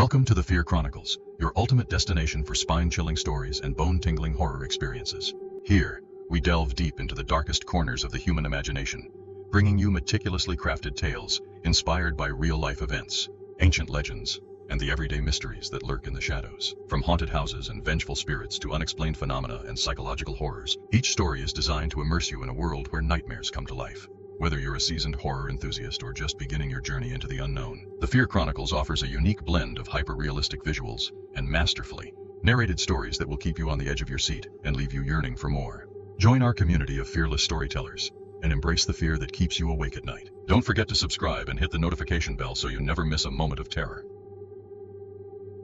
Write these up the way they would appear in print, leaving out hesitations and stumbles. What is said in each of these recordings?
Welcome to the Fear Chronicles, your ultimate destination for spine-chilling stories and bone-tingling horror experiences. Here, we delve deep into the darkest corners of the human imagination, bringing you meticulously crafted tales inspired by real-life events, ancient legends, and the everyday mysteries that lurk in the shadows. From haunted houses and vengeful spirits to unexplained phenomena and psychological horrors, each story is designed to immerse you in a world where nightmares come to life. Whether you're a seasoned horror enthusiast or just beginning your journey into the unknown, the Fear Chronicles offers a unique blend of hyper-realistic visuals and masterfully narrated stories that will keep you on the edge of your seat and leave you yearning for more. Join our community of fearless storytellers and embrace the fear that keeps you awake at night. Don't forget to subscribe and hit the notification bell so you never miss a moment of terror.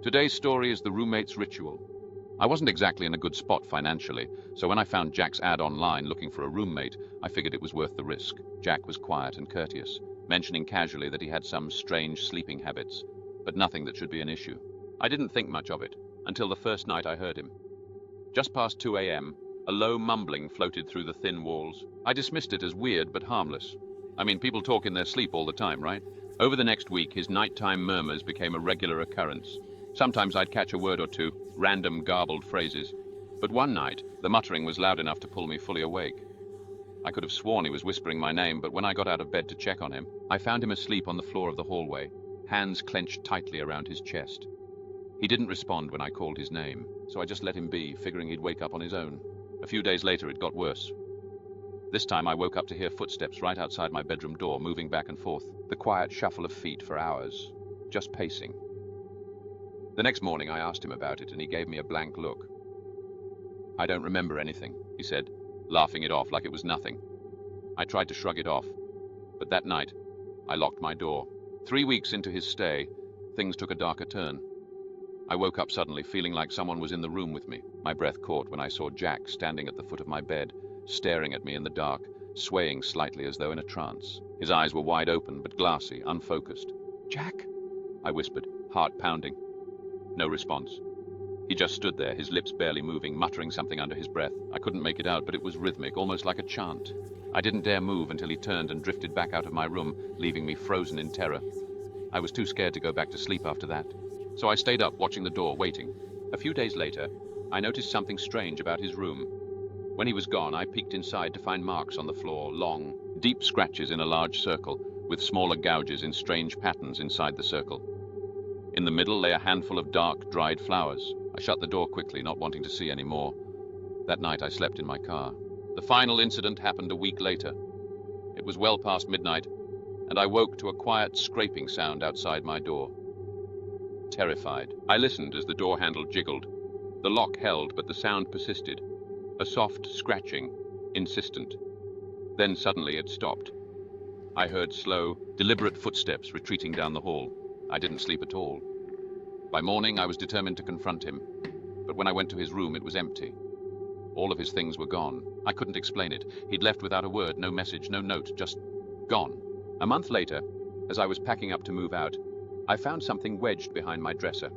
Today's story is the roommate's ritual. I wasn't exactly in a good spot financially, so when I found Jack's ad online looking for a roommate, I figured it was worth the risk. Jack was quiet and courteous, mentioning casually that he had some strange sleeping habits, but nothing that should be an issue. I didn't think much of it, until the first night I heard him. Just past 2 a.m., a low mumbling floated through the thin walls. I dismissed it as weird but harmless. I mean, people talk in their sleep all the time, right? Over the next week, his nighttime murmurs became a regular occurrence. Sometimes I'd catch a word or two, random garbled phrases. But one night, the muttering was loud enough to pull me fully awake. I could have sworn he was whispering my name, but when I got out of bed to check on him, I found him asleep on the floor of the hallway, hands clenched tightly around his chest. He didn't respond when I called his name, so I just let him be, figuring he'd wake up on his own. A few days later, it got worse. This time I woke up to hear footsteps right outside my bedroom door, moving back and forth, the quiet shuffle of feet for hours, just pacing. The next morning I asked him about it, and he gave me a blank look. "I don't remember anything," he said, laughing it off like it was nothing. I tried to shrug it off, but that night I locked my door. 3 weeks into his stay, things took a darker turn. I woke up suddenly, feeling like someone was in the room with me. My breath caught when I saw Jack standing at the foot of my bed, staring at me in the dark, swaying slightly as though in a trance. His eyes were wide open, but glassy, unfocused. "Jack?" I whispered, heart pounding. No response. He just stood there, his lips barely moving, muttering something under his breath. I couldn't make it out, but it was rhythmic, almost like a chant. I didn't dare move until he turned and drifted back out of my room, leaving me frozen in terror. I was too scared to go back to sleep after that, so I stayed up, watching the door, waiting. A few days later, I noticed something strange about his room. When he was gone, I peeked inside to find marks on the floor, long, deep scratches in a large circle, with smaller gouges in strange patterns inside the circle. In the middle lay a handful of dark, dried flowers. I shut the door quickly, not wanting to see any more. That night I slept in my car. The final incident happened a week later. It was well past midnight, and I woke to a quiet scraping sound outside my door. Terrified, I listened as the door handle jiggled. The lock held, but the sound persisted. A soft scratching, insistent. Then suddenly it stopped. I heard slow, deliberate footsteps retreating down the hall. I didn't sleep at all. By morning, I was determined to confront him, but when I went to his room, it was empty. All of his things were gone. I couldn't explain it. He'd left without a word, no message, no note, just gone. A month later, as I was packing up to move out, I found something wedged behind my dresser.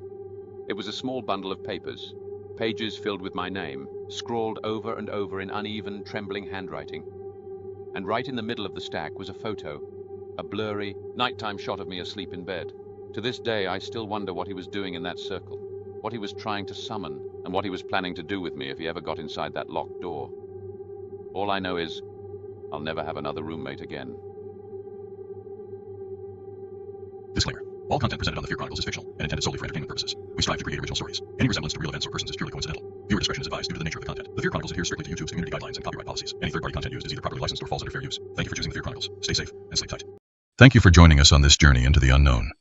It was a small bundle of papers, pages filled with my name, scrawled over and over in uneven, trembling handwriting. And right in the middle of the stack was a photo, a blurry, nighttime shot of me asleep in bed. To this day, I still wonder what he was doing in that circle, what he was trying to summon, and what he was planning to do with me if he ever got inside that locked door. All I know is, I'll never have another roommate again. Disclaimer. All content presented on the Fear Chronicles is fictional and intended solely for entertainment purposes. We strive to create original stories. Any resemblance to real events or persons is purely coincidental. Viewer discretion is advised due to the nature of the content. The Fear Chronicles adheres strictly to YouTube's community guidelines and copyright policies. Any third-party content used is either properly licensed or falls under fair use. Thank you for choosing the Fear Chronicles. Stay safe and sleep tight. Thank you for joining us on this journey into the unknown.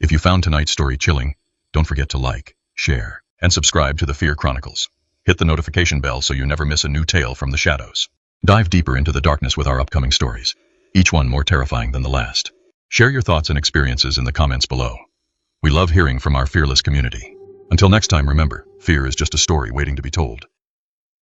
If you found tonight's story chilling, don't forget to like, share, and subscribe to the Fear Chronicles. Hit the notification bell so you never miss a new tale from the shadows. Dive deeper into the darkness with our upcoming stories, each one more terrifying than the last. Share your thoughts and experiences in the comments below. We love hearing from our fearless community. Until next time, remember, fear is just a story waiting to be told.